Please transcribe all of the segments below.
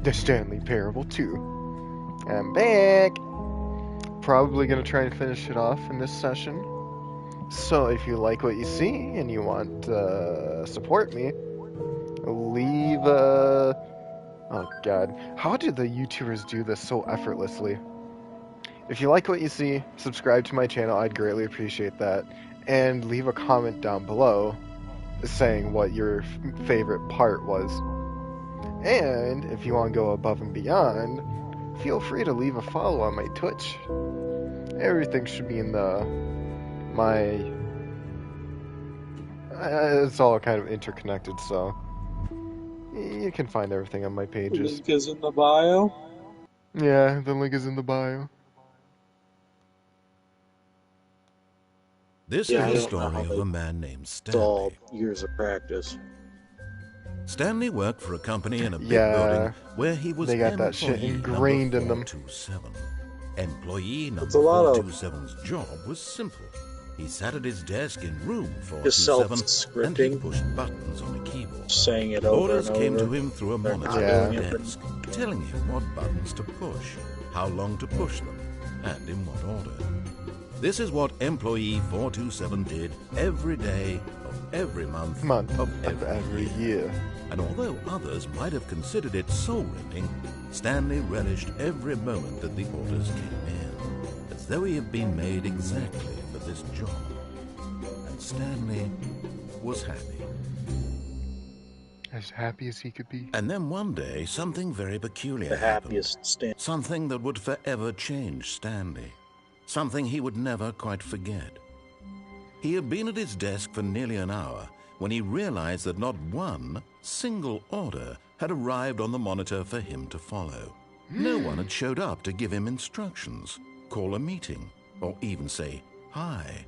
The Stanley Parable 2. I'm back! Probably gonna try and finish it off in this session. So if you like what you see and you want to support me, leave a... Oh god, how do the YouTubers do this so effortlessly? If you like what you see, subscribe to my channel, I'd greatly appreciate that. And leave a comment down below saying what your favorite part was. And if you want to go above and beyond, feel free to leave a follow on my Twitch. Everything should be in it's all kind of interconnected, so you can find everything on my pages. The link is in the bio? Yeah, the link is in the bio. This is the story of a man named Stanley. It's all years of practice. Stanley worked for a company in a big building where he was they got that shit ingrained in them. 427. Employee number 427's job was simple. He sat at his desk in room 427 and he pushed buttons on a keyboard. Saying it over Orders and came over. to him through a monitor on the desk, telling him what buttons to push, how long to push them, and in what order. This is what employee 427 did every day of every month of every year. And although others might have considered it soul-rending, Stanley relished every moment that the orders came in, as though he had been made exactly for this job. And Stanley was happy. As happy as he could be. And then one day, something very peculiar The happened. happiest Stanley. Something that would forever change Stanley. Something he would never quite forget. He had been at his desk for nearly an hour when he realized that not one single order had arrived on the monitor for him to follow. No one had showed up to give him instructions, call a meeting, or even say hi.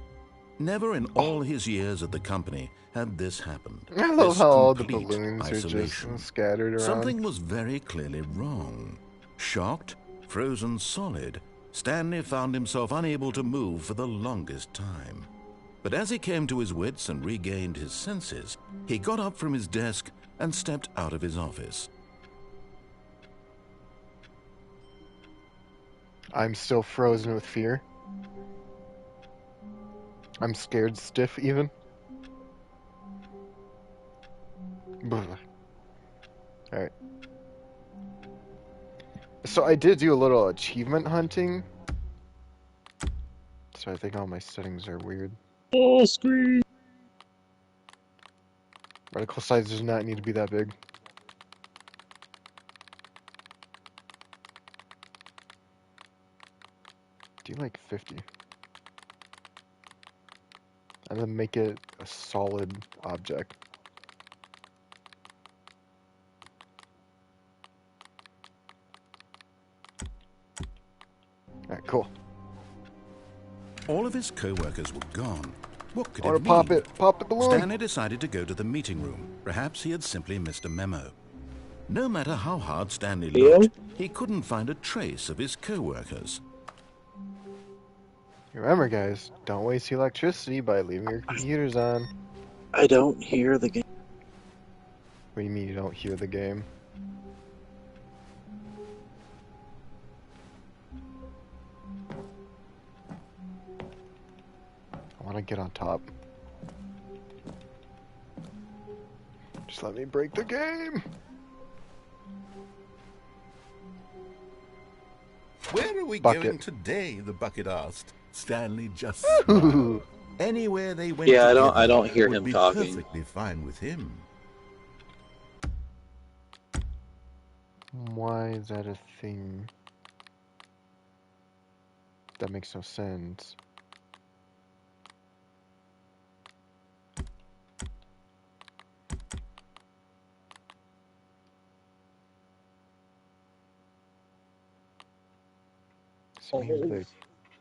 Never in all his years at the company had this happened. I love how all the Complete balloons isolation. are just scattered around. Something was very clearly wrong. Shocked, frozen solid, Stanley found himself unable to move for the longest time. But as he came to his wits and regained his senses, he got up from his desk and stepped out of his office. I'm still frozen with fear. I'm scared stiff even. Alright. So I did do a little achievement hunting. So I think all my settings are weird. Full screen. Reticle size does not need to be that big. Do like 50. And then make it a solid object. Alright, cool. All of his co-workers were gone. What could I it want mean? to pop the balloon. Stanley decided to go to the meeting room. Perhaps he had simply missed a memo. No matter how hard Stanley looked, he couldn't find a trace of his co-workers. Remember, guys, don't waste electricity by leaving your computers on. I don't hear the game. What do you mean you don't hear the game? I want to get on top. Just let me break the game. Where are we Bucket. going today? The bucket asked. Stanley just Ooh. smiled. Anywhere they went Yeah, together I don't hear would him be talking. perfectly fine with him. Why is that a thing? That makes no sense. So the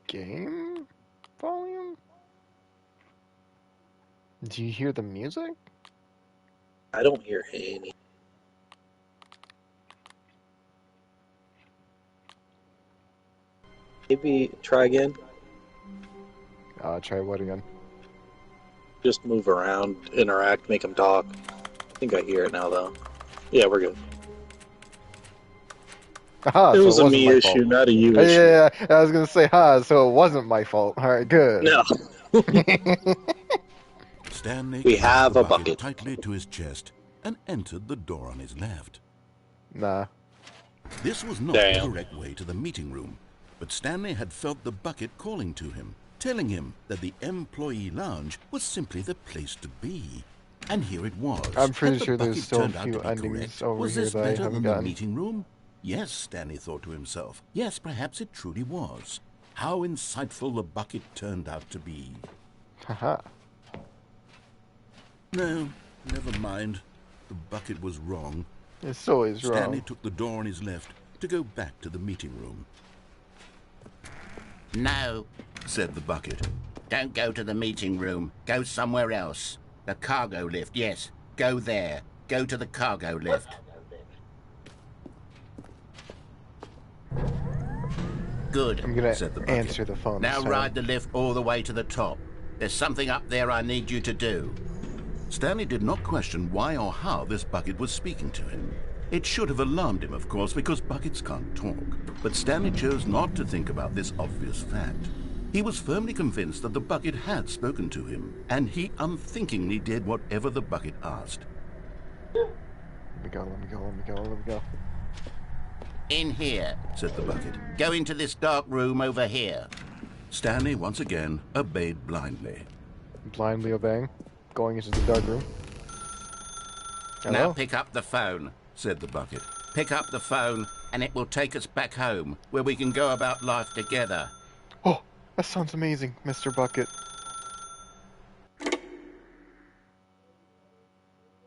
game volume? Do you hear the music? I don't hear any. Maybe try again. Try what again? Just move around, interact, make them talk. I think I hear it now, though. Yeah, we're good. Aha, It so was a wasn't me my issue, fault. not a you issue. Yeah, I was gonna say, so it wasn't my fault. Alright, good. No. Stanley We clutched have the a bucket bucket. tightly to his chest and entered the door on his left. Nah. This was not Damn. the correct way to the meeting room, but Stanley had felt the bucket calling to him, telling him that the employee lounge was simply the place to be. And here it was. I'm pretty Had the sure there's bucket still a turned out few to be endings correct? over Was here this that I better haven't than the gotten. meeting room? Yes, Stanley thought to himself. Yes, perhaps it truly was. How insightful the bucket turned out to be. Haha. No, never mind. The bucket was wrong. It's always Stanley wrong. took the door on his left to go back to the meeting room. No, Said the bucket. don't go to the meeting room. Go somewhere else. The cargo lift, yes. Go there. Go to the cargo lift. Good. I'm gonna Said the bucket. answer the phone. Now this time. ride the lift all the way to the top. There's something up there I need you to do. Stanley did not question why or how this bucket was speaking to him. It should have alarmed him, of course, because buckets can't talk. But Stanley chose not to think about this obvious fact. He was firmly convinced that the bucket had spoken to him, and he unthinkingly did whatever the bucket asked. Let me go. In here. Said the bucket. Go into this dark room over here. Stanley once again obeyed blindly. Blindly obeying. Going into the dark room. Now Hello? pick up the phone. Said the bucket. Pick up the phone and it will take us back home where we can go about life together. Oh, that sounds amazing, Mr. Bucket.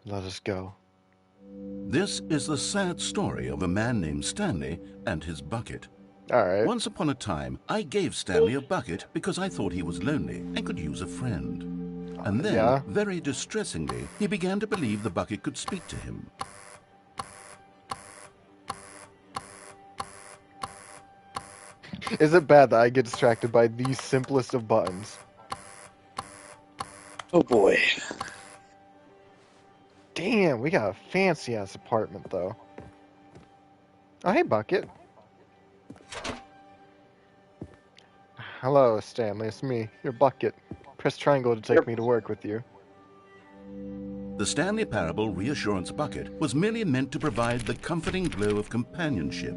Let us go. This is the sad story of a man named Stanley and his bucket. Alright. Once upon a time, I gave Stanley a bucket because I thought he was lonely and could use a friend. And then, Yeah. very distressingly, he began to believe the bucket could speak to him. Is it bad that I get distracted by the simplest of buttons? Oh boy. Damn, we got a fancy-ass apartment, though. Oh, hey, Bucket. Hello, Stanley. It's me, your Bucket. Press triangle to take me to work with you. The Stanley Parable Reassurance Bucket was merely meant to provide the comforting glow of companionship.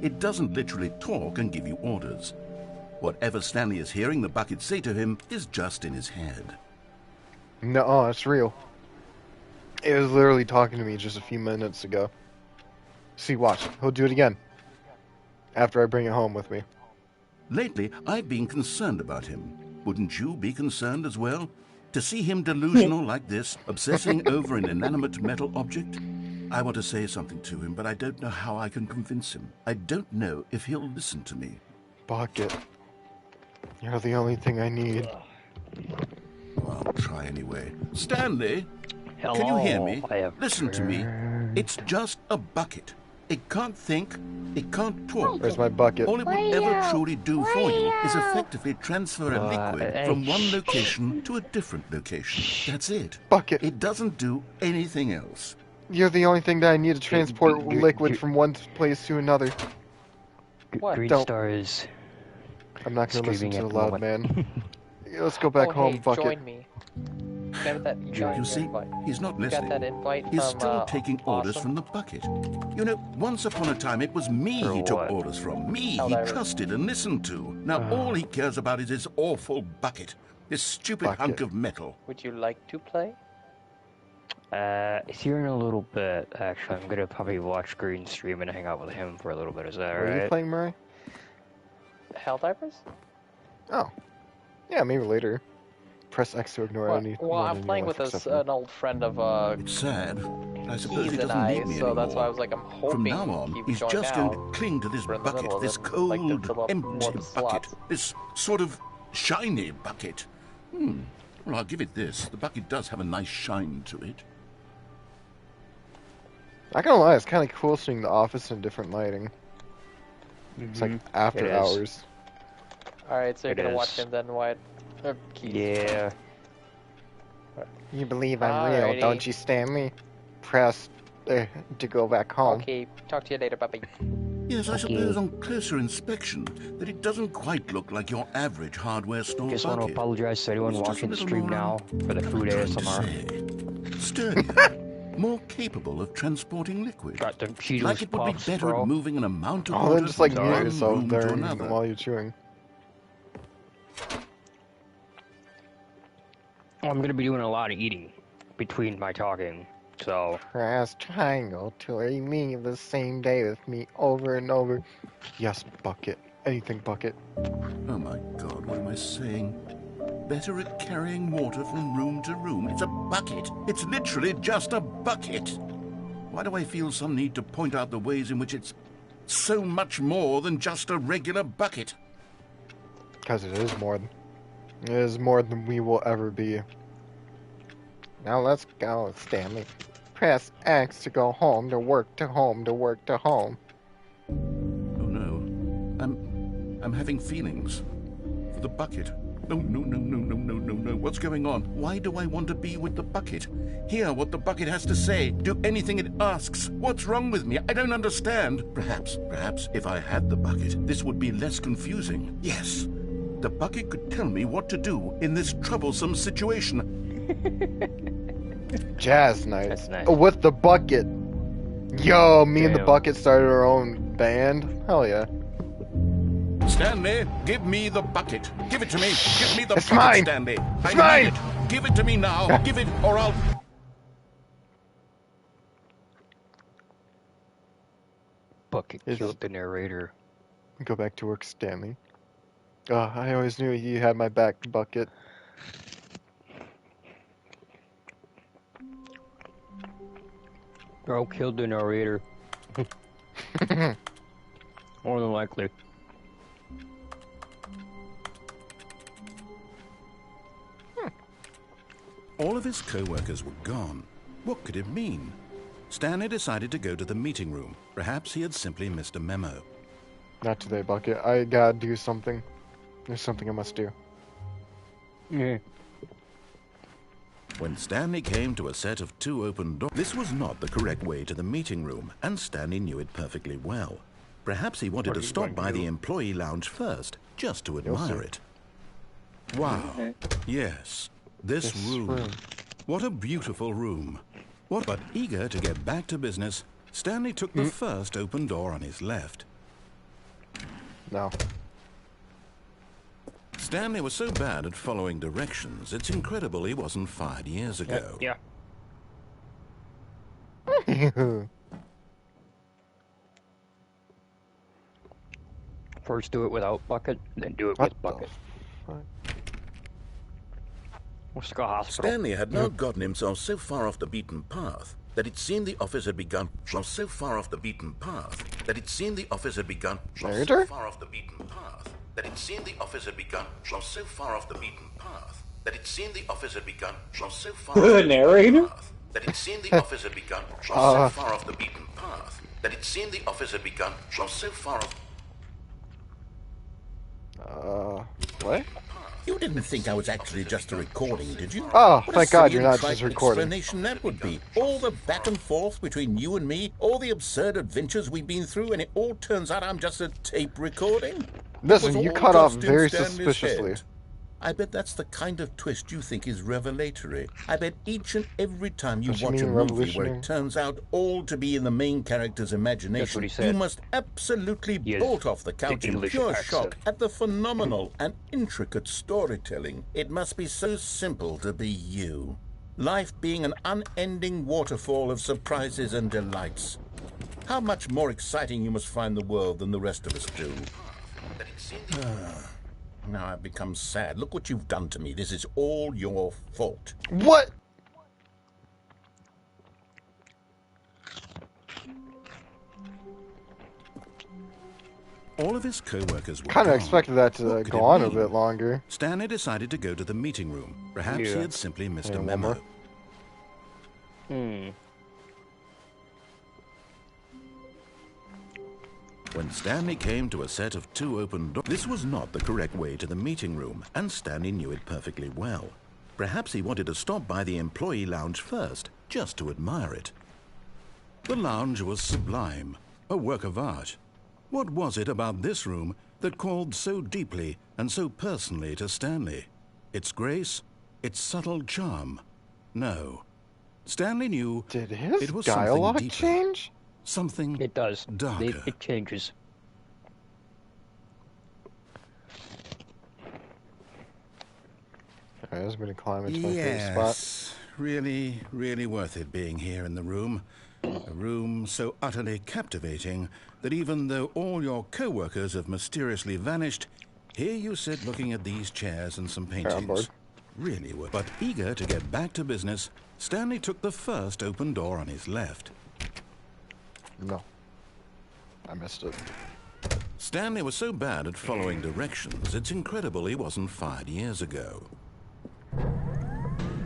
It doesn't literally talk and give you orders. Whatever Stanley is hearing the bucket say to him is just in his head. No, it's real. It was literally talking to me just a few minutes ago. See, watch. He'll do it again. After I bring it home with me. Lately, I've been concerned about him. Wouldn't you be concerned as well? To see him delusional like this, obsessing over an inanimate metal object? I want to say something to him, but I don't know how I can convince him. I don't know if he'll listen to me. Bucket. You're the only thing I need. Well, I'll try anyway. Stanley? Hello, Can you hear me? I have Listen to me. It's just a bucket. It can't think. It can't talk. Where's my bucket? All it will ever truly do for you is effectively transfer a liquid from one location to a different location. That's it. Bucket. It doesn't do anything else. You're the only thing that I need to transport liquid from one place to another. Green Don't. Star is I'm not gonna listen screaming to at the the loud moment. man. Yeah, let's go back home, hey, Bucket. Join me. Remember that You join see, invite. he's not You got listening. that invite He's from, still taking orders Awesome? from the bucket. You know, once upon a time it was me For he took what? orders from. Me Hell, he Larry. trusted and listened to. Now all he cares about is his awful bucket. This stupid Bucket. hunk of metal. Would you like to play? here in a little bit, actually. I'm gonna probably watch Green stream and hang out with him for a little bit. Is that Are you right? playing, Murray? Helldivers? Oh. Yeah, maybe later. Press X to ignore any. Well, one I'm in your playing life with except an old friend of It's sad. I suppose Keys he and doesn't I, need me so anymore. that's why I was like, I'm hoping From now on, he would he's join just now. going to cling to this We're in the bucket, middle of this it, cold, like, to fill up empty more bucket, slots. this sort of shiny bucket. Well, I'll give it this. The bucket does have a nice shine to it. Not gonna lie, it's kind of cool seeing the office in different lighting. It's like after It is. hours. Alright, so you're It gonna is. watch him then, Wyatt? Keith. Yeah. You believe I'm real, Alrighty. don't you, Stanley? Press to go back home. Okay, talk to you later, bye-bye. Yes, I Okay. suppose on closer inspection that it doesn't quite look like your average hardware store Just want to bucket. apologize to anyone It's just a watching the little stream more, now for the food trying to ASMR. say, sturdier, more capable of transporting liquid. Got them Cheetos Like it would be puffs, better bro. at moving an amount of Oh, water then just like from mute one yourself room to during another. while you're chewing. I'm gonna be doing a lot of eating between my talking, so Press triangle to relive the same day with me over and over. Yes, bucket. Anything bucket. Oh my God, what am I saying? Better at carrying water from room to room. It's a bucket. It's literally just a bucket. Why do I feel some need to point out the ways in which it's so much more than just a regular bucket? Because it is more. It is more than we will ever be. Now let's go, Stanley. Press X to go home, to work, to home, to work, to home. Oh no. I'm having feelings. For the bucket. No, no, no, no, no, no, no, no. What's going on? Why do I want to be with the bucket? Hear what the bucket has to say. Do anything it asks. What's wrong with me? I don't understand. Perhaps if I had the bucket, this would be less confusing. Yes. The bucket could tell me what to do in this troublesome situation. Jazz night. That's nice. With the bucket. Yo, me and the Damn. bucket started our own band. Hell yeah. Stanley, give me the bucket. Give it to me. Give me the It's bucket, mine. Stanley. It's I mine. need it. Give it to me now. Give it, or I'll... bucket It's- killed the narrator. Go back to work, Stanley. I always knew you had my back, bucket. Bro killed the narrator. More than likely. All of his co-workers were gone. What could it mean? Stanley decided to go to the meeting room. Perhaps he had simply missed a memo. Not today, bucket. I gotta do something. There's something I must do. Yeah. When Stanley came to a set of 2 open doors, this was not the correct way to the meeting room, and Stanley knew it perfectly well. Perhaps he wanted What to are you stop going to by do? the employee lounge first, just to You'll admire see. it. Wow. Yes, this room. room. What a beautiful room. But eager to get back to business, Stanley took the first open door on his left. No. Stanley was so bad at following directions, it's incredible he wasn't fired years ago. Yeah. First do it without bucket, then do it What with the bucket. fuck? Let's go hospital. Stanley had now gotten himself so far off the beaten path that it seemed the office had begun so far off the beaten path that it seemed the office had begun Narrator? so far off the beaten path that it seemed the office had begun so far off the beaten path that it seemed the office had begun so far off the Narrator? path that it seemed the office had begun so far off the beaten path that it seemed the office had begun so far off. What? You didn't think I was actually just a recording, did you? Oh, What a thank God silly you're and not trite just recording. explanation that would be. All the back and forth between you and me, all the absurd adventures we've been through, and it all turns out I'm just a tape recording? Listen, It was you all cut off just in very Stanley's suspiciously. head. I bet that's the kind of twist you think is revelatory. I bet each and every time you Don't you watch a mean movie where revolutionary? it turns out all to be in the main character's imagination, he you said. must absolutely Yes, bolt off the couch in English pure accent. shock at the phenomenal and intricate storytelling. It must be so simple to be you. Life being an unending waterfall of surprises and delights. How much more exciting you must find the world than the rest of us do. Now I've become sad. Look what you've done to me. This is all your fault. What? All of his co-workers were Kind of gone. expected that to What could go it on a mean? bit longer. Stanley decided to go to the meeting room. Perhaps he Yeah. had simply missed Yeah, a one memo. more. When Stanley came to a set of 2 open doors, this was not the correct way to the meeting room, and Stanley knew it perfectly well. Perhaps he wanted to stop by the employee lounge first, just to admire it. The lounge was sublime, a work of art. What was it about this room that called so deeply and so personally to Stanley? Its grace? Its subtle charm? No. Stanley knew Did his it was dialogue something deeper, change? something It does. darker. It changes. Alright, I was gonna climb into my favorite spot. Yes, really, really worth it being here in the room. A room so utterly captivating that even though all your co-workers have mysteriously vanished, here you sit looking at these chairs and some I'm paintings. bored. Really worth. But eager to get back to business, Stanley took the first open door on his left. No. I missed it. Stanley was so bad at following directions, it's incredible he wasn't fired years ago.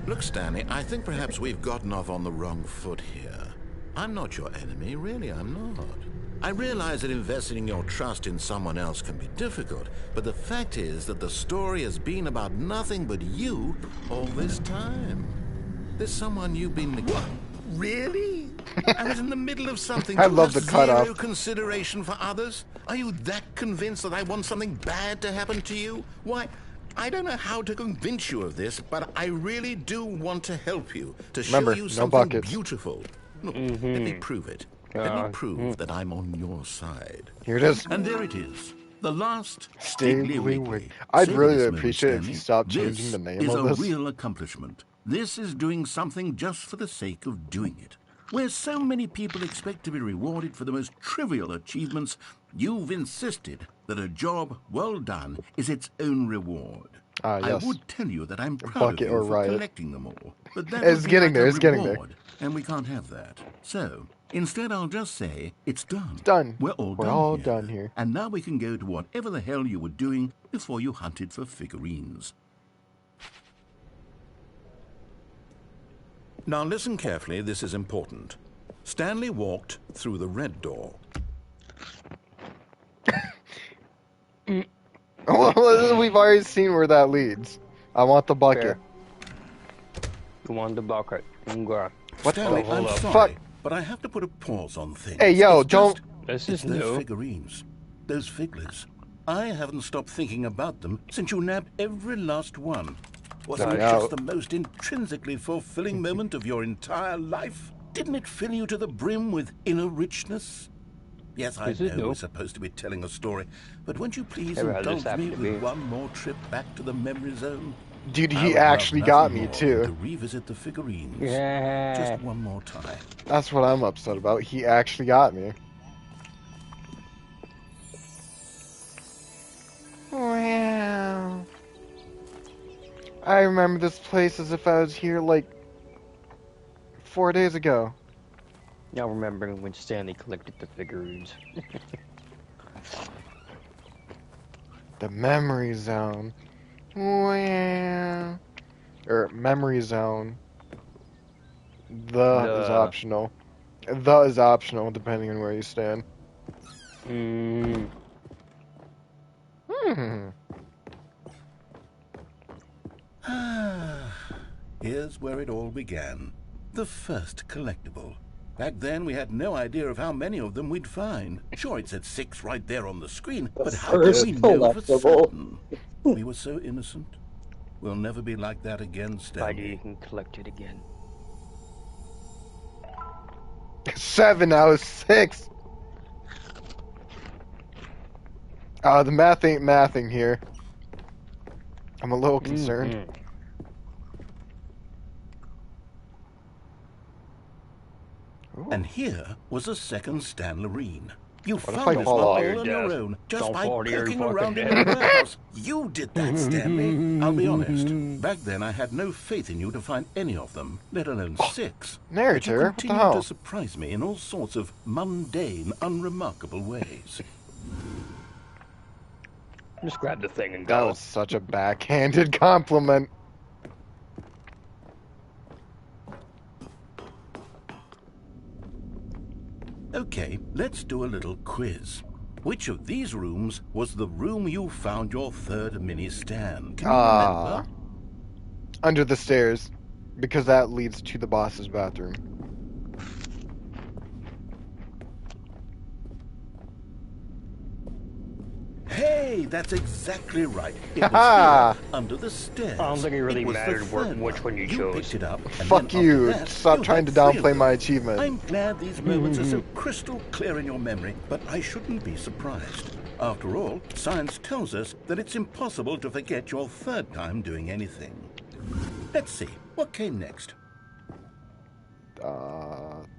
Look, Stanley, I think perhaps we've gotten off on the wrong foot here. I'm not your enemy, really, I'm not. I realize that investing your trust in someone else can be difficult, but the fact is that the story has been about nothing but you all this time. There's someone you've been... What? Really? I was in the middle of something. I love the cutoff. Zero consideration for others? Are you that convinced that I want something bad to happen to you? Why, I don't know how to convince you of this, but I really do want to help you, to Remember, show you no something buckets. beautiful. Look, let me prove it. Let me prove that I'm on your side. Here it is. And there it is. The last Stately Stately Wig. Weekly. I'd Savor really this moment, appreciate it if Stanley. you stopped changing the name This of is this. a real accomplishment. This is doing something just for the sake of doing it. Where so many people expect to be rewarded for the most trivial achievements, you've insisted that a job well done is its own reward. Ah, yes. I would tell you that I'm proud of Bucket you or for riot. collecting them all, but that It's would be getting like there, a it's getting there. reward, and we can't have that. So, instead I'll just say, it's done. It's done. We're all done here. And now we can go to whatever the hell you were doing before you hunted for figurines. Now listen carefully, this is important. Stanley walked through the red door. Well, we've already seen where that leads. I want the bucket. Fair. You want the bucket. Okay. What Stanley, the I'm fuck? sorry, but I have to put a pause on things. Hey, yo, It's just- This It's is those new. figurines, those figlets. I haven't stopped thinking about them since you nabbed every last one. Wasn't it Yeah. just the most intrinsically fulfilling moment of your entire life? Didn't it fill you to the brim with inner richness? Yes, I Is it know new? we're supposed to be telling a story, but won't you please Hey, well, this indulge me happened to with be- one more trip back to the memory zone? Dude, I he would love actually got nothing me more too. than to revisit the figurines. Yeah. Just one more time. That's what I'm upset about. He actually got me. Wow. I remember this place as if I was here like 4 days ago. Now remembering when Stanley collected the figurines. The memory zone. Wow. Or memory zone. The is The. optional. The is optional depending on where you stand. Mm. Hmm. Here's where it all began. The first collectible. Back then, we had no idea of how many of them we'd find. Sure, it said 6 right there on the screen, but how did first we know for collectible. certain? We were so innocent. We'll never be like that again, Friday you Stanley. can collect it again. 7 out of 6. The math ain't mathing here. I'm a little concerned. Mhm. Ooh. And here was a second Stanlerine. You if found I this fall one off? all on your Yes. own, just Don't by fall to your poking fucking around in death. the warehouse. You did that, Stanley. I'll be honest. Back then, I had no faith in you to find any of them, let alone 6. But you Narrator? What the continued hell? to surprise me in all sorts of mundane, unremarkable ways. Just grab the thing and That go. was such a backhanded compliment. Okay, let's do a little quiz. Which of these rooms was the room you found your third mini stand? Can you remember? Under the stairs. Because that leads to the boss's bathroom. Hey, that's exactly right. It Haha. was here, under the stairs. I don't think it really was the mattered third which one you chose. picked it up, and Fuck then you. after that, Stop you trying to had 3 of downplay my them. achievement. I'm glad these moments are so crystal clear in your memory, but I shouldn't be surprised. After all, science tells us that it's impossible to forget your third time doing anything. Let's see, what came next?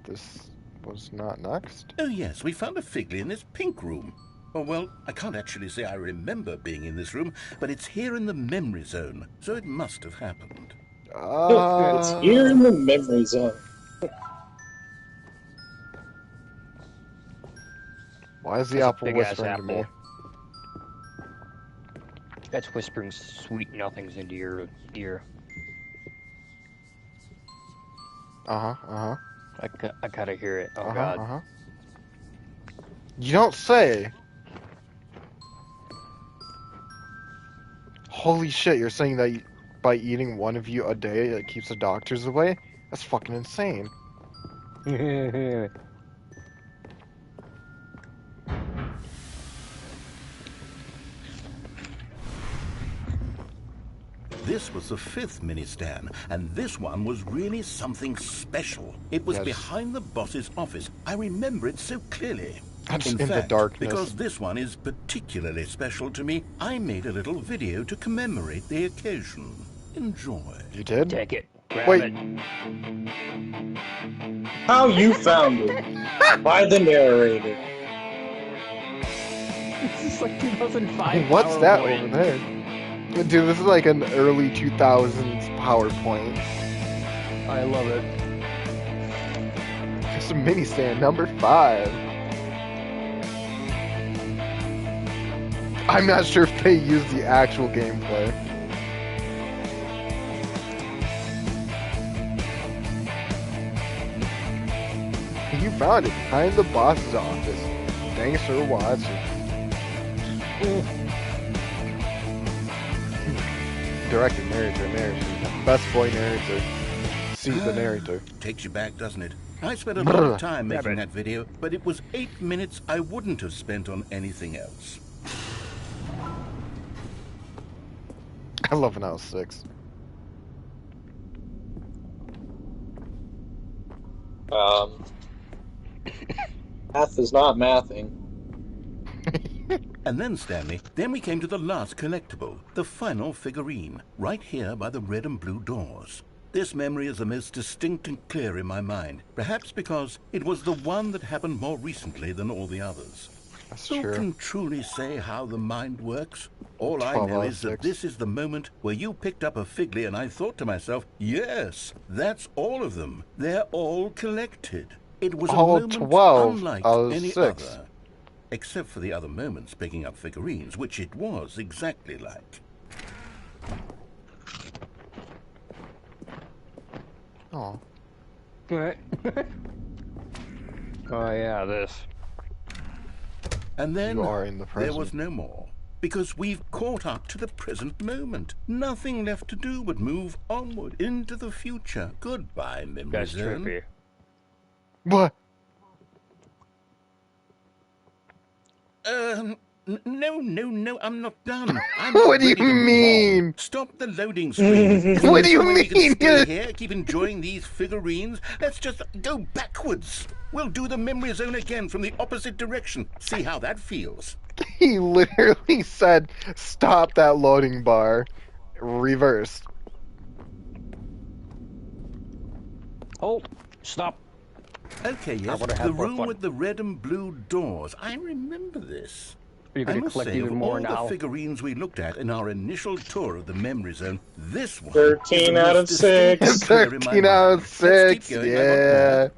This was not next. Oh yes, we found a Figley in this pink room. Oh, well, I can't actually say I remember being in this room, but it's here in the memory zone, so it must have happened. It's here in the memory zone. Why is the That's a apple big-ass whispering to me? apple. That's whispering sweet nothings into your ear. I gotta hear it. Oh god. You don't say. Holy shit, you're saying that by eating one of you a day it keeps the doctors away? That's fucking insane. This was the 5th mini-stand, and this one was really something special. It was Yes. behind the boss's office. I remember it so clearly. That's In in fact, the darkness. because this one is particularly special to me, I made a little video to commemorate the occasion. Enjoy. You did? Take it. Grab Wait. it. How you found it? By the narrator. This is like 2005. What's that over PowerPoint. there? Dude, this is like an early 2000s PowerPoint. I love it. It's a mini stand, number 5. I'm not sure if they used the actual gameplay. You found it behind the boss's office. Thanks for watching. Director, narrator. Best boy narrator. See the narrator. Takes you back, doesn't it? I spent a lot of time Yeah, making but- that video, but it was 8 minutes I wouldn't have spent on anything else. I love when I was 6. Math is not mathing. And then, Stanley, then we came to the last collectible, the final figurine, right here by the red and blue doors. This memory is the most distinct and clear in my mind, perhaps because it was the one that happened more recently than all the others. That's Who true. can truly say how the mind works? All I 12 know out of is that 6. this is the moment where you picked up a Figley and I thought to myself, yes, that's all of them. They're all collected. It was All a moment 12 unlike out of any 6. other. Except for the other moments picking up figurines, which it was exactly like. Oh. Oh yeah, this. And then You are in the there was present. no more. Because we've caught up to the present moment. Nothing left to do but move onward into the future. Goodbye, memory That's zone. trippy. What? No, I'm not done. I'm What do not you ready to move on. mean? Stop the loading screen. Is What there do you some way we can mean? stay here, keep enjoying these figurines? Let's just go backwards. We'll do the memory zone again from the opposite direction. See how that feels. He literally said, stop that loading bar. Reversed. Hold. Stop. Okay, yes, wanna the have more room fun. with the red and blue doors. I remember this. You're I gonna must collect say, even of more all now. the figurines we looked at in our initial tour of the memory zone, this one 13 is the out most of distinct 6. and clear in my 13 out of mind. Let's keep 6, going. I want more. yeah.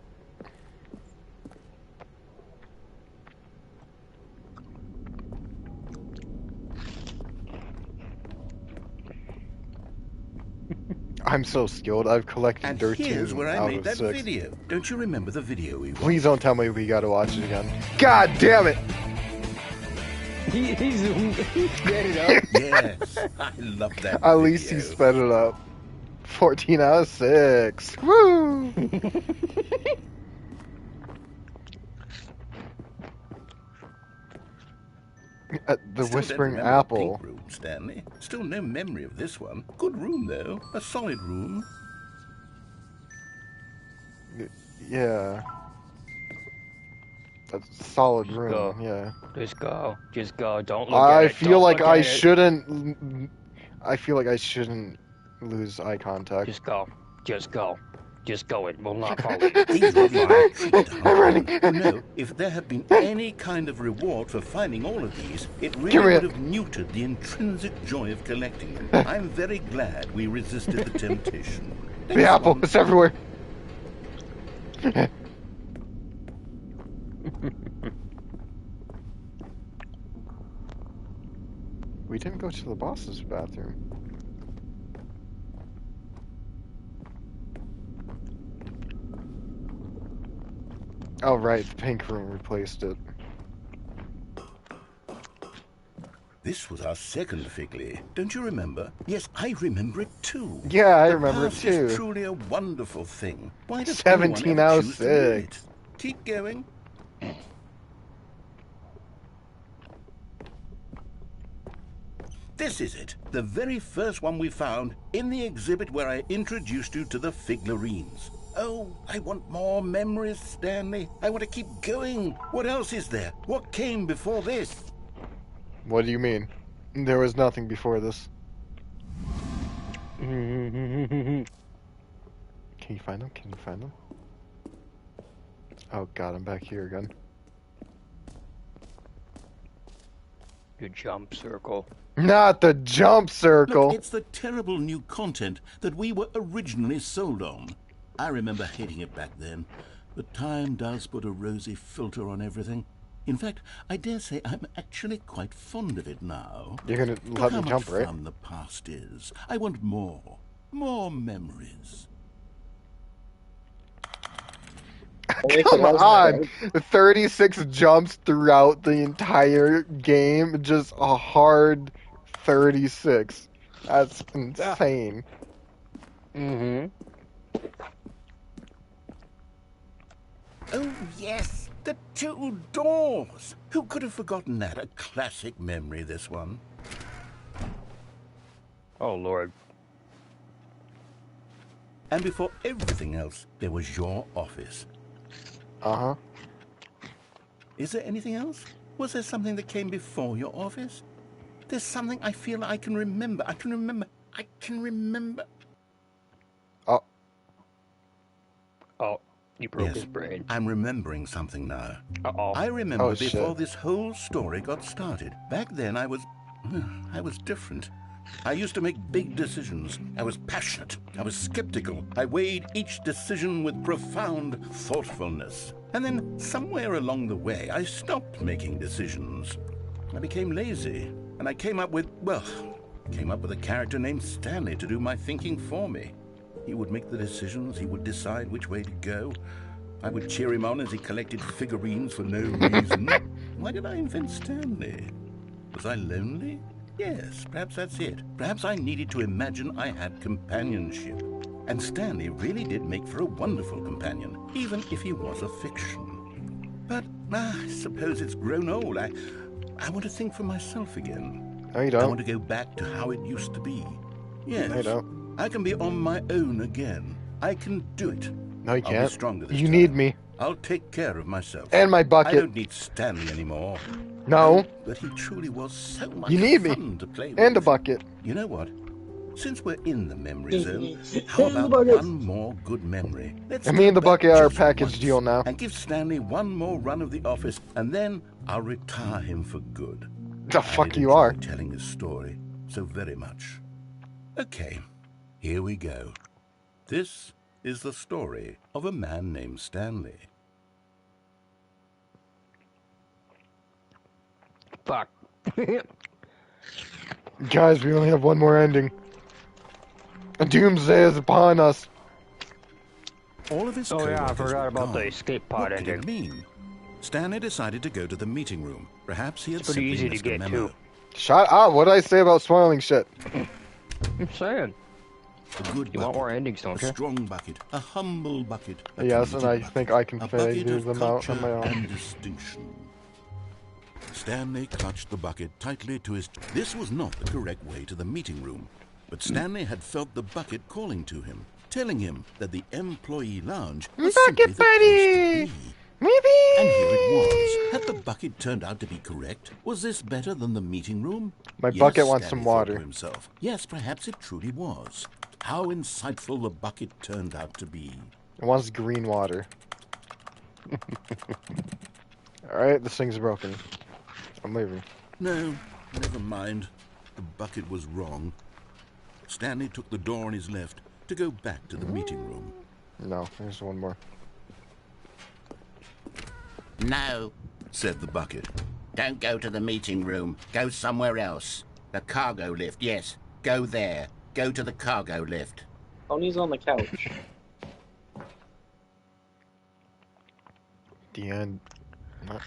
I'm so skilled. I've collected And 13 here's where I out made of that 6. video. Don't you remember the video we watched? Please don't tell me we gotta watch it again. God damn it! He sped it up. Yes, I love that At least he video. sped it up. 14 out of 6. Woo! The Still Whispering don't remember the Apple. pink room, Stanley. Still no memory of this one. Good room, though. A solid room. Yeah. That's a solid Just room, go. yeah. Just go. Just go. Don't look at I it. feel Don't like look I at it. shouldn't. I feel like I shouldn't lose eye contact. Just go. Just go. Just go. It will not follow you. These would be a good treat to I'm hunt running. down. You know, if there had been any kind of reward for finding all of these, it Come really here. would have muted the intrinsic joy of collecting them. I'm very glad we resisted the temptation. The Next apple, one. it's everywhere. We didn't go to the boss's bathroom. Oh right, the pink room replaced it. This was our second Figley. Don't you remember? Yes, I remember it too. Yeah, I The remember it past too. is truly a wonderful thing. Why does 17 anyone out ever of choose to live 6. it? Keep going. This is it, the very first one we found in the exhibit where I introduced you to the Figlarines. Oh, I want more memories, Stanley. I want to keep going. What else is there? What came before this? What do you mean? There was nothing before this. Good Can you find them? Can you find them? Oh god, I'm back here again. jump circle. Not the jump circle! Look, it's the terrible new content that we were originally sold on. I remember hating it back then, but time does put a rosy filter on everything. In fact, I dare say I'm actually quite fond of it now. You're gonna Look let how me jump, much right? fun the past is. I want more. More memories. Come on! 36 jumps throughout the entire game. Just a hard 36. That's insane. Mm-hmm. Oh, yes, the two doors. Who could have forgotten that? A classic memory, this one. Oh, Lord. And before everything else, there was your office. Uh-huh. Is there anything else? Was there something that came before your office? There's something I feel I can remember. I can remember. Oh, Oh, you broke Yes, his brain. I'm remembering something now. Uh-oh. I remember Oh, before shit. this whole story got started. Back then I was different. I used to make big decisions. I was passionate. I was skeptical. I weighed each decision with profound thoughtfulness. And then somewhere along the way, I stopped making decisions. I became lazy. And I came up with a character named Stanley to do my thinking for me. He would make the decisions. He would decide which way to go. I would cheer him on as he collected figurines for no reason. Why did I invent Stanley? Was I lonely? Yes, perhaps that's it. Perhaps I needed to imagine I had companionship. And Stanley really did make for a wonderful companion, even if he was a fiction. But I suppose it's grown old. I want to think for myself again. no you I don't. want to go back to how it used to be. Yes, No you don't. I can be on my own again. I can do it. No you I'll be can't. stronger this You time. need me. I'll take care of myself. And my I bucket. don't need Stanley anymore. No. But he truly was so much You need me. fun to play with. And a bucket. You know what? Since we're in the memory zone, how about one more good memory? Let's And me and go the back bucket are a just package once deal now. And give Stanley one more run of the office, and then I'll retire him for good. The I fuck did you enjoy are. telling his story so very much. Okay, here we go. This is the story of a man named Stanley. Fuck. Guys, we only have one more ending. Doomsday is upon us. All of his Oh yeah, I co-workers forgot were about the gone. escape pod What did it ending. mean? Stanley decided to go to the meeting room. Perhaps he had It's pretty simply easy to missed get a memo. to. Shut up. What did I say about spoiling shit? I'm saying. A good You want bucket, more endings, don't a you? strong bucket, a humble bucket. A Yes, and I committed think bucket, I can a figure bucket of them out on culture my own. and distinction. Stanley clutched the bucket tightly to his... This was not the correct way to the meeting room, but Stanley had felt the bucket calling to him, telling him that the employee lounge was simply the place to be. And here it was. Had the bucket turned out to be correct? Was this better than the meeting room? My Yes, bucket wants Stanley some thought water. to himself. Yes, perhaps it truly was. How insightful the bucket turned out to be. It wants green water. Alright, this thing's broken. I'm leaving. No, never mind. The bucket was wrong. Stanley took the door on his left to go back to the meeting room. No, there's one more. No, Said the bucket. don't go to the meeting room. Go somewhere else. The cargo lift, yes. Go there. Go to the cargo lift. Tony's on the couch. The end. Not...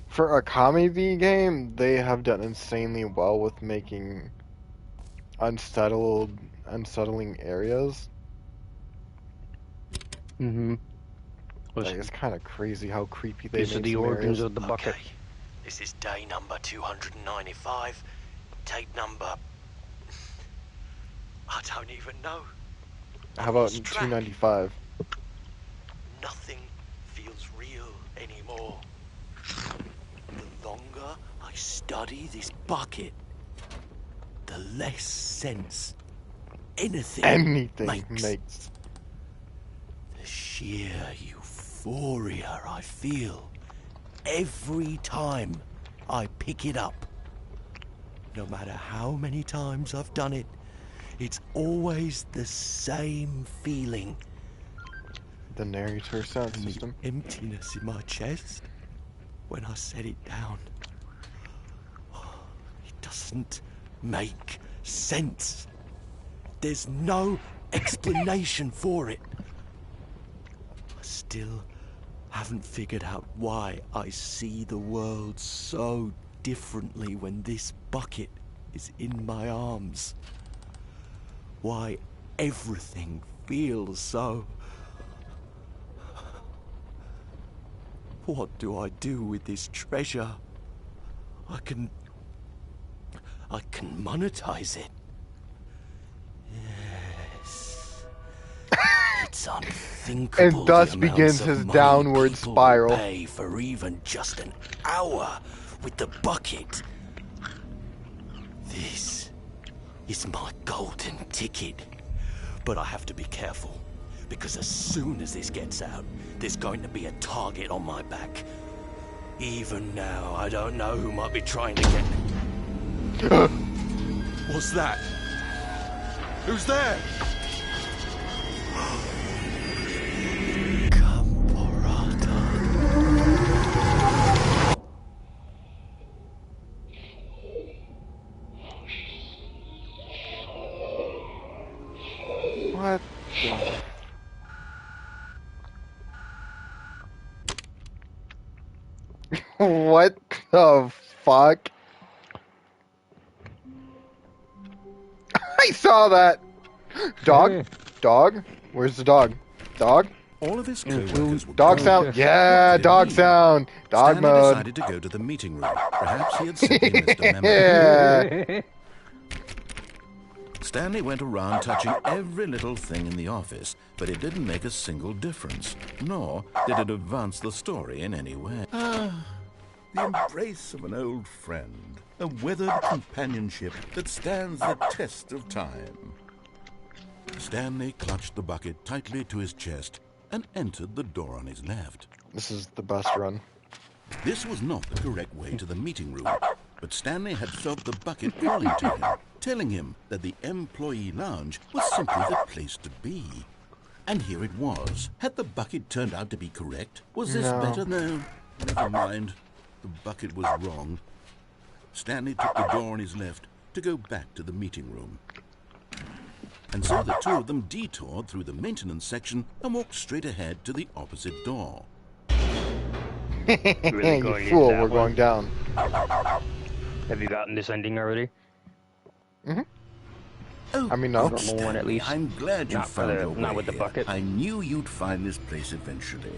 For a comedy game, they have done insanely well with making unsettling areas. Mm-hmm. Like, it's kind of crazy how creepy they These are make the some origins areas. of the bucket. Okay, this is day number 295. Tape number... I don't even know. How about Lost track. 295? Nothing feels real anymore. The longer I study this bucket, the less sense anything Anything makes. The sheer euphoria I feel every time I pick it up. No matter how many times I've done it, it's always the same feeling. The narrator sound And the system. emptiness in my chest when I set it down. It doesn't make sense. There's no explanation for it. I still haven't figured out why I see the world so differently when this bucket is in my arms. Why everything feels so... What do I do with this treasure? I can monetize it. Yes. It's unthinkable. And thus the amounts begins of his money downward people will spiral. Pay for even just an hour with the bucket. This is my golden ticket. But I have to be careful, because as soon as this gets out, there's going to be a target on my back. Even now, I don't know who might be trying to get me. What's that? Who's there? What the... What the fuck? I saw that! Dog? Dog? Where's the dog? Dog? All of his co-workers were Dog gone. sound? Yeah, What did dog he need? sound! Dog Stanley mode. decided to go to the meeting room. Perhaps he had simply missed a memo. Yeah. Stanley went around touching every little thing in the office, but it didn't make a single difference, nor did it advance the story in any way. Ah, the embrace of an old friend, a weathered companionship that stands the test of time. Stanley clutched the bucket tightly to his chest and entered the door on his left. This is the best run. This was not the correct way to the meeting room, but Stanley had felt the bucket calling to him, telling him that the employee lounge was simply the place to be. And here it was. Had the bucket turned out to be correct? Was this No. better? No, never mind. The bucket was wrong. Stanley took the door on his left to go back to the meeting room. And so the two of them detoured through the maintenance section and walked straight ahead to the opposite door. Really going You into fool, that we're one? going down. Have you gotten this ending already? Oh, I mean, no. good, Normal one, at Stanley. least. I'm glad you Not for found the- your way not with the here. bucket. I knew you'd find this place eventually.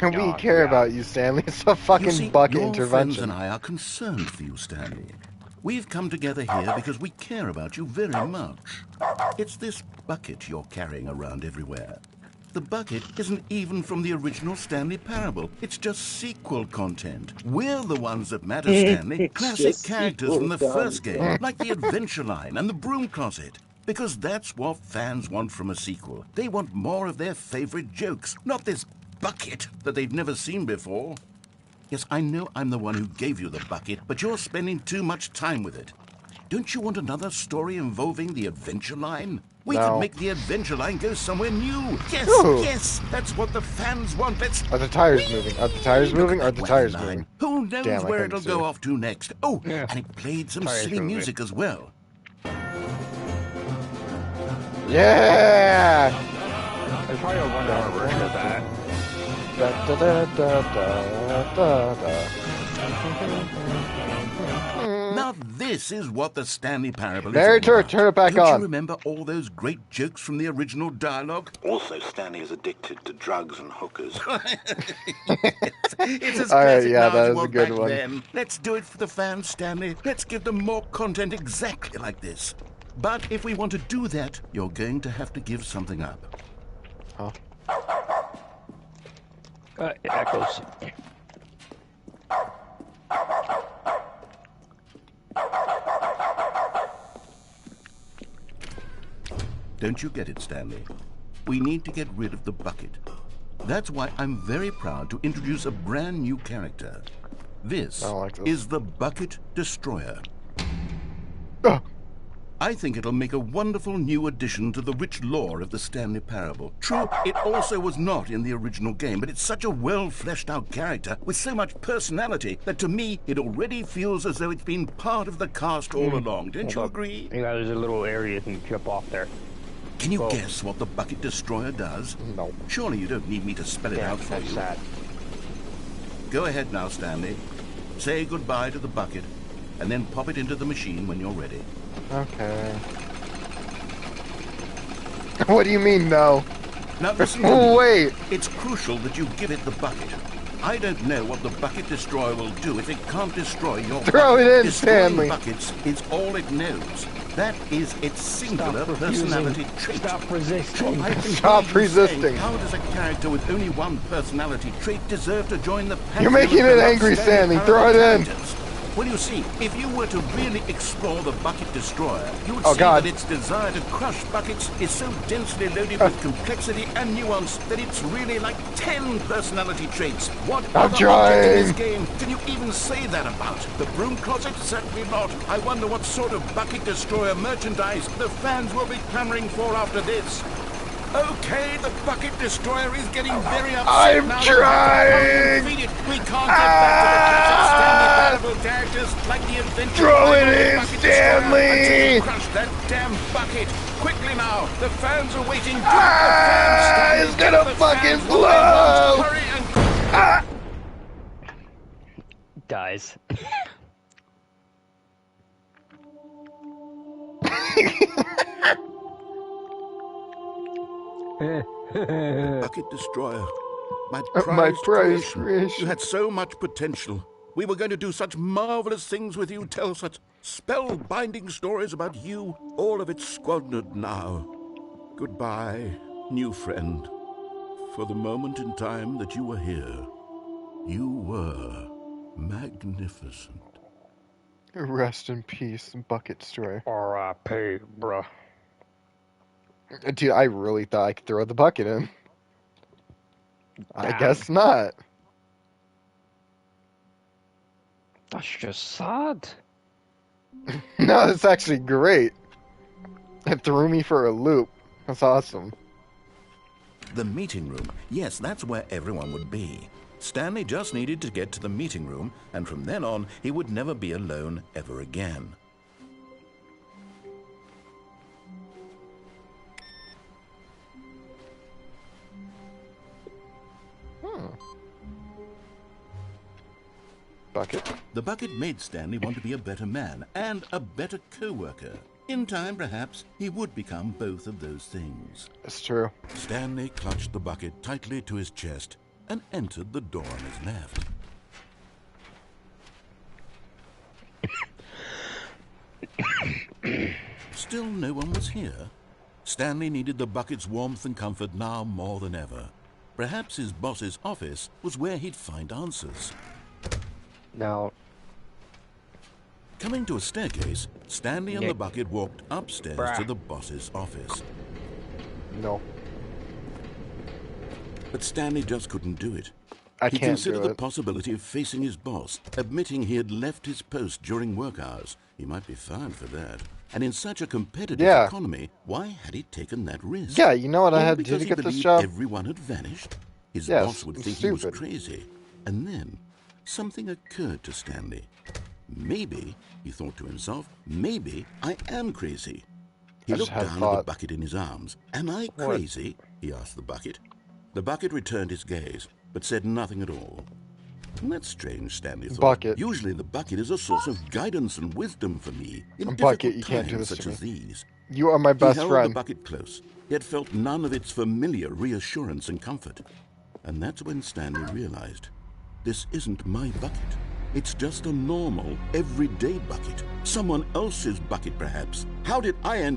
We Oh, care yeah. about you, Stanley. It's a You fucking see, bucket your friends intervention. and I are concerned for you, Stanley. We've come together here because we care about you very much. It's this bucket you're carrying around everywhere. The bucket isn't even from the original Stanley Parable. It's just sequel content. We're the ones that matter, Stanley. It's Classic just characters sequel from the first game, content. like the Adventure Line and the Broom Closet. Because that's what fans want from a sequel. They want more of their favorite jokes, not this bucket that they've never seen before. Yes, I know I'm the one who gave you the bucket, but you're spending too much time with it. Don't you want another story involving the Adventure Line? We No. could make the Adventure Line go somewhere new. Yes, Ooh. yes, that's what the fans want. Let's... Are the tires moving? Are the tires Look moving? at Are that the wagon tires line. moving? Who knows Damn, I where couldn't it'll go see. off to next? Oh, Yeah. and it played some Tires silly moving. music as well. Yeah! There's probably a 1 hour version of that. Da, da, da, da, da, da, da. Now this is what the Stanley Parable is Narrator, all about. turn it back Don't on. you remember all those great jokes from the original dialogue? Also, Stanley is addicted to drugs and hookers. It's as All right, classic yeah, now that as it is a was good back one. then. Let's do it for the fans, Stanley. Let's give them more content exactly like this. But if we want to do that, you're going to have to give something up. Huh? It echoes. Don't you get it, Stanley? We need to get rid of the bucket. That's why I'm very proud to introduce a brand new character. This I don't like this. is the Bucket Destroyer. Oh, I think it'll make a wonderful new addition to the rich lore of the Stanley Parable. True, it also was not in the original game, but it's such a well-fleshed-out character with so much personality that to me it already feels as though it's been part of the cast all along. Don't you Hold up. agree? Yeah, there's a little area you can jump off there. Can you Well- guess what the Bucket Destroyer does? no. Surely you don't need me to spell it Yeah, out for that's you. sad. Go ahead now, Stanley. Say goodbye to the bucket, and then pop it into the machine when you're ready. Okay. What do you mean, no? Now listen to me. Wait. It's crucial that you give it the bucket. I don't know what the Bucket Destroyer will do if it can't destroy your Throw bucket. it in, Destroying Stanley. buckets is all it knows. That is its singular Stop refusing. personality trait. Stop resisting. I can Stop hear you saying, resisting. how does a character with only one personality trait deserve to join the pantheon You're making of it beloved angry, Stanley Stanley. Throw it Parable in. characters? Well, you see, if you were to really explore the Bucket Destroyer, you would Oh, see God. that its desire to crush buckets is so densely loaded with complexity and nuance that it's really like 10 personality traits. What I'm other object in this trying. game can you even say that about? The Broom Closet? Certainly not. I wonder what sort of Bucket Destroyer merchandise the fans will be clamoring for after this. Okay, the Bucket Destroyer is getting very upset I'm now. trying. We can't get back to the classic Stanley Parable characters like the Adventure Throw Line it or the in, Bucket Destroyer until Stanley. you crush that damn bucket. Quickly now, the fans are waiting. Give Ah, the fans, Stanley, it's give gonna the fucking fans what they want. blow. Hurry and Dies. Bucket Destroyer. My My prized prized creation. creation. You had so much potential. We were going to do such marvelous things with you, tell such spellbinding stories about you. All of it squandered now. Goodbye, new friend. For the moment in time that you were here, you were magnificent. Rest in peace, Bucket Destroyer. R.I.P., bruh. Dude, I really thought I could throw the bucket in. I Damn. guess not. That's just sad. No, that's actually great. It threw me for a loop. That's awesome. The meeting room. Yes, that's where everyone would be. Stanley just needed to get to the meeting room, and from then on, he would never be alone ever again. Bucket. The bucket made Stanley want to be a better man and a better co-worker. In time, perhaps, he would become both of those things. It's true. Stanley clutched the bucket tightly to his chest and entered the door on his left. Still no one was here. Stanley needed the bucket's warmth and comfort now more than ever. Perhaps his boss's office was where he'd find answers. Now, Coming to a staircase, Stanley and the bucket walked upstairs to the boss's office. No. But Stanley just couldn't do it. I He can't considered do the it. possibility of facing his boss, admitting he had left his post during work hours. He might be fined for that. And in such a competitive economy, why had he taken that risk? Yeah, you know what I All had to do because to he get this believed job? everyone had vanished? His Yes, boss would it's think he was stupid. crazy. And then something occurred to Stanley. Maybe, he thought to himself, maybe I am crazy. He I just looked had a down at the thought. bucket in his arms. Am I crazy? He asked the bucket. The bucket returned his gaze, but said nothing at all. That's strange, Stanley thought. Bucket. Usually the bucket is a source of guidance and wisdom for me in Bucket, difficult you can't do times this such to as these. You are my best He held friend. the bucket close, yet felt none of its familiar reassurance and comfort. And that's when Stanley realized, this isn't my bucket. It's just a normal, everyday bucket. Someone else's bucket, perhaps. How did I end